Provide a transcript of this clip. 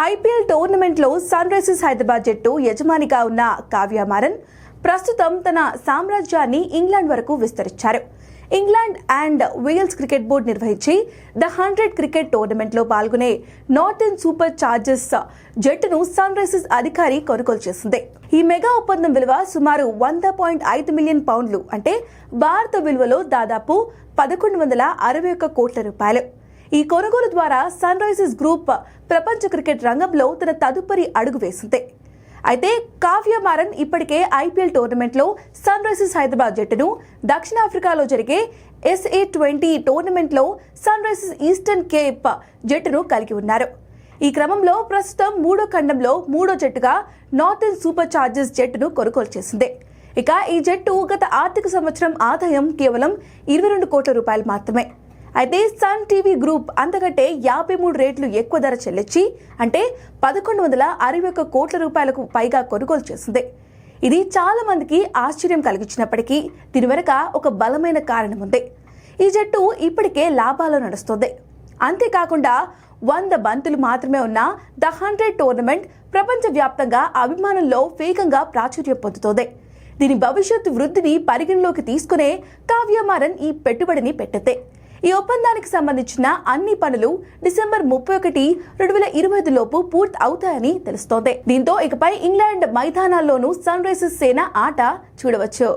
IPL టోర్నమెంట్లో sun Risers Hyderabad జట్టు యజమానిగా ఉన్న కావ్య మారన్ ప్రస్తుతం తన సామ్రాజ్యాన్ని ఇంగ్లాండ్ వరకు విస్తరించారు. England and Wales cricket board నిర్వహించి ద 100 క్రికెట్ టోర్నమెంట్లో పాల్గొనే నార్థన్ సూపర్ చార్జర్స్ జట్టును సన్ రైజర్స్ అధికారి కొనుగోలు చేసింది. ఈ మెగా ఒప్పందం విలువ సుమారు 100.5 మిలియన్ పౌండ్లు, అంటే భారత విలువలో దాదాపు 1161 కోట్ల రూపాయలు. ఈ కొనుగోలు ద్వారా సన్ రైజర్స్ గ్రూప్ ప్రపంచ క్రికెట్ రంగంలో తన తదుపరి అడుగు వేసింది. అయితే కావ్య మారన్ ఇప్పటికే ఐపీఎల్ టోర్నమెంట్లో సన్ రైజర్స్ హైదరాబాద్ జట్టును, దక్షిణాఫ్రికాలో జరిగే SA20 టోర్నమెంట్లో సన్ రైజర్స్ ఈస్టర్న్ కేప్ జట్టును కలిగి ఉన్నారు. ఈ క్రమంలో ప్రస్తుతం మూడో ఖండంలో మూడో జట్టుగా నార్థన్ సూపర్ చార్జర్స్ జట్టును కొనుగోలు చేసింది. ఇక ఈ జట్టు గత ఆర్థిక సంవత్సరం ఆదాయం కేవలం 22 కోట్ల రూపాయలు మాత్రమే. అయితే సన్ టీవీ గ్రూప్ అంతకంటే 53 రెట్లు ఎక్కువ ధర చెల్లించి, అంటే 1161 కోట్ల రూపాయలకు పైగా కొనుగోలు చేసింది. ఇది చాలా మందికి ఆశ్చర్యం కలిగించినప్పటికీ దీని వెనుక ఒక బలమైన కారణం ఉంది. ఈ జట్టు ఇప్పటికే లాభాల్లో నడుస్తుంది. అంతేకాకుండా 100 బంతులు మాత్రమే ఉన్న ద 100 టోర్నమెంట్ ప్రపంచవ్యాప్తంగా అభిమానుల్లో వేగంగా ప్రాచుర్యం పొందుతోంది. దీని భవిష్యత్తు వృద్ధిని పరిగణలోకి తీసుకునే కావ్య మారన్ ఈ పెట్టుబడిని పెట్టింది. ఈ ఒప్పందానికి సంబంధించిన అన్ని పనులు డిసెంబర్ 31, 2025 లోపు పూర్తి అవుతాయని తెలుస్తోంది. దీంతో ఇకపై ఇంగ్లాండ్ మైదానాల్లోనూ సన్ రైజర్స్ సేన ఆట చూడవచ్చు.